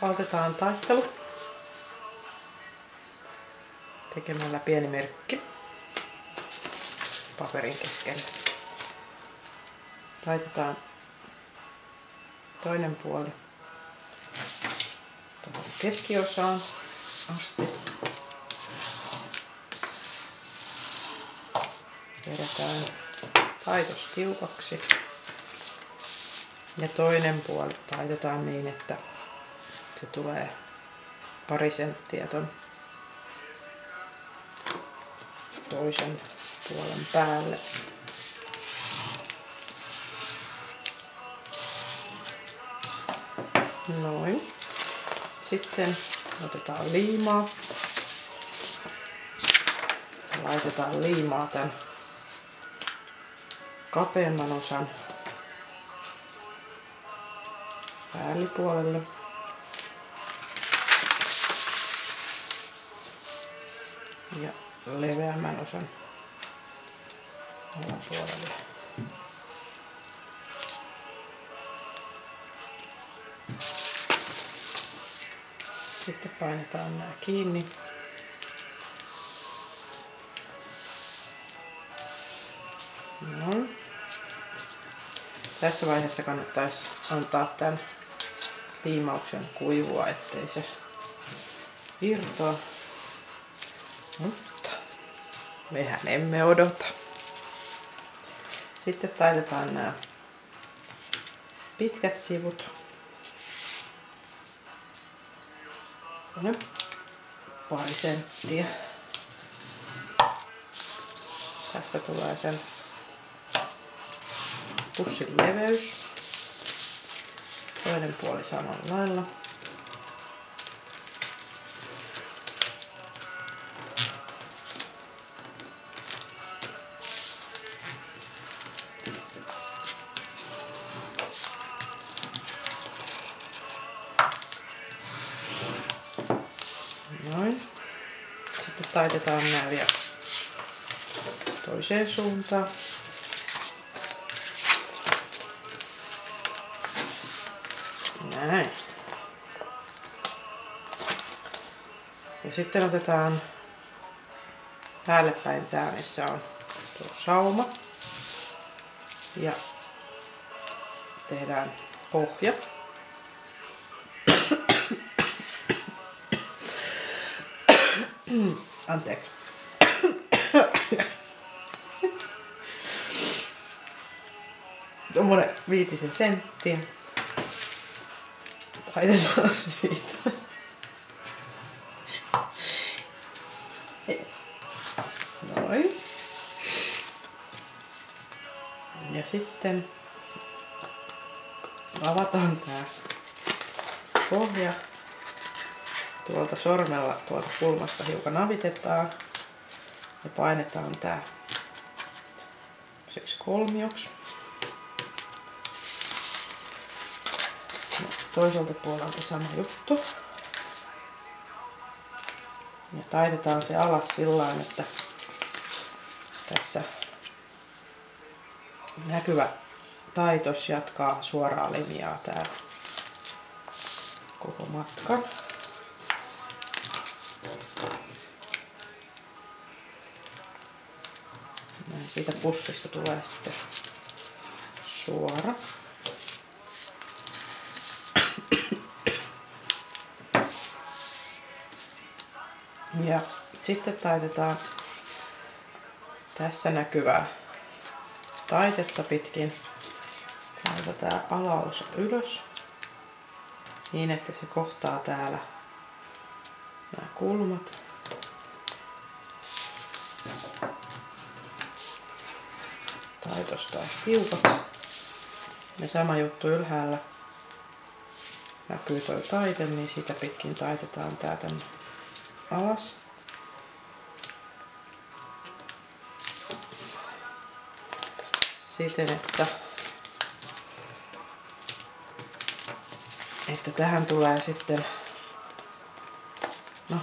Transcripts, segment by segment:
aloitetaan taittelu tekemällä pieni merkki paperin keskelle. Taitetaan toinen puoli tuohon keskiosaan asti. Vedetään taitos tiukaksi. Ja toinen puoli taitetaan niin, että se tulee pari senttiä ton toisen puolen päälle. Noin. Sitten otetaan liimaa. Laitetaan liimaa tän kapeamman osan päällipuolelle. Ja leveämmän osan alapuolelle. Sitten painetaan nämä kiinni. No. Tässä vaiheessa kannattaisi antaa tämän liimauksen kuivua, ettei se irtoa. Mutta mehän emme odota. Sitten taitetaan nämä pitkät sivut. Pari senttiä. Tästä tulee sen pussin leveys. Toinen puoli samalla lailla. Noin. Sitten taitetaan nämä vielä toiseen suuntaan. Näin. Ja sitten otetaan päälle päin tää, missä on tuo sauma. Ja tehdään pohja. Anteeksi. Tuommoinen 5 senttiä. Taitetaan siitä. Noin. Ja sitten avataan tää pohja. Tuolta sormella tuolta kulmasta hiukan avitetaan ja painetaan tää kolmioksi. Toiselta puolelta sama juttu. Ja taitetaan se alas sillain, että tässä näkyvä taitos jatkaa suoraa linjaa täällä koko matkan. Näin siitä pussista tulee sitten suora. Ja sitten taitetaan tässä näkyvää taitetta pitkin täältä tää alaosa ylös niin, että se kohtaa täällä nämä kulmat. Taitos taas tiukaksi. Ja sama juttu ylhäällä. Näkyy toi taite, niin sitä pitkin taitetaan tää tänne alas. Siten, että tähän tulee sitten no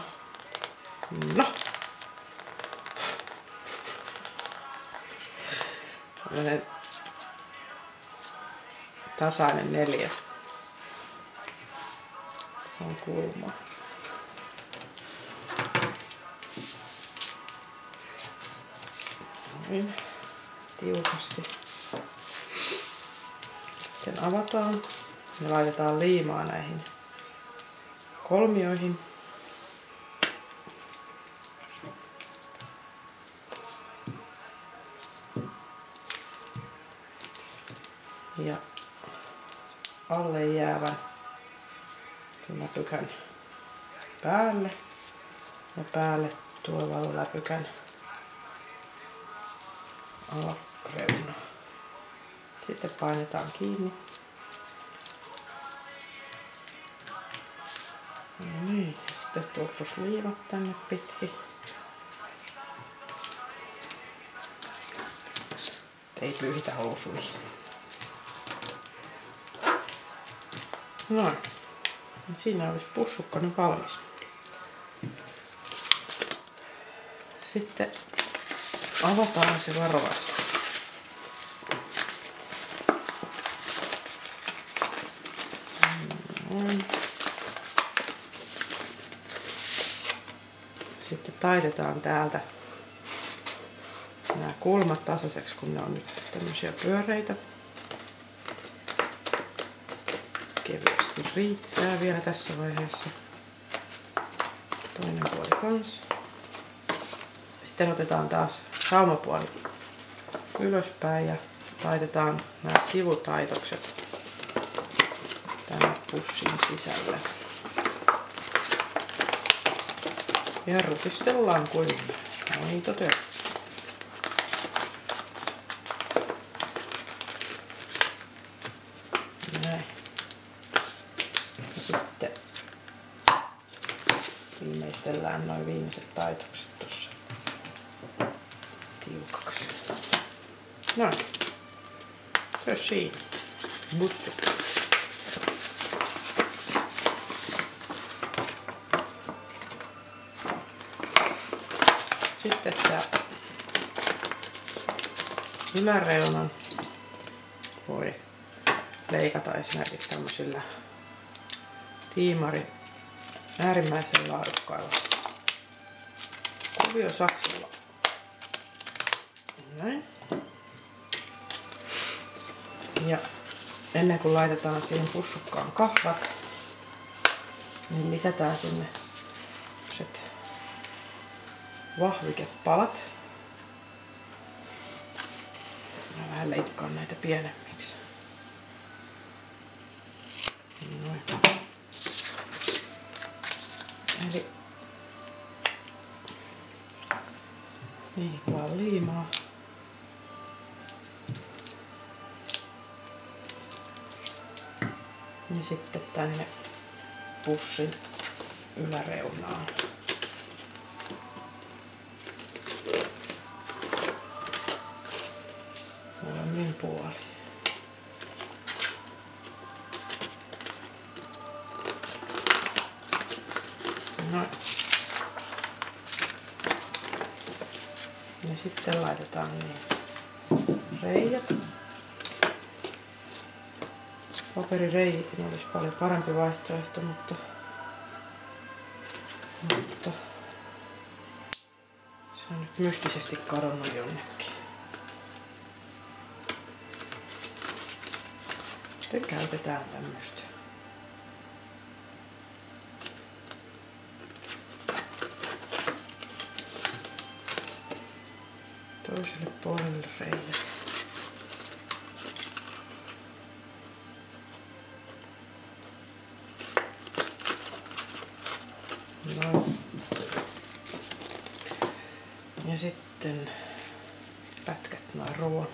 tällainen tasainen 4 tuohon kulmaan. Noin tiukasti. Sitten avataan ja laitetaan liimaa näihin kolmioihin. Ja alle jäävän läpykän päälle ja päälle tulevan läpykän alareuna. Sitten painetaan kiinni. No niin, ja sitten turvusliivat tänne pitkin. Ei pyyhitä housuihin. Noin. Siinä olisi pussukka nyt valmis. Sitten avataan se varovasti. Sitten taitetaan täältä nämä kulmat tasaiseksi, kun ne on nyt tämmöisiä pyöreitä. Kevyesti riittää vielä tässä vaiheessa. Toinen puoli kans. Sitten otetaan taas saumapuoli ylöspäin ja taitetaan nämä sivutaitokset tänne pussin sisälle. Ja rutistellaan kuin maitotyö. Näin. Ja sitten viimeistellään noin viimeiset taitokset tuossa tiukaksi. Noin. Se on siinä. Bussukka. Sitten tää yläreunan voi leikata esimerkiksi tämmöisillä tiimarin äärimmäisen laadukkailla kuviosaksilla. Näin. Ja ennen kuin laitetaan siihen pussukkaan kahvat, niin lisätään sinne vahvikepalat. Mä vähän leikkaan näitä pienemmiksi. Noin. Eli niin vaan liimaa. Ja sitten tänne pussin yläreunaan. Molemmin puoli. Noin. Ja sitten laitetaan niin reijät. Paperireijikin olisi paljon parempi vaihtoehto, mutta se on nyt mystisesti kadonnut jonnekin. Sitten käytetään tämmöstä. Toiselle puolelle reijät. Noin. Ja sitten pätkät noin ruoan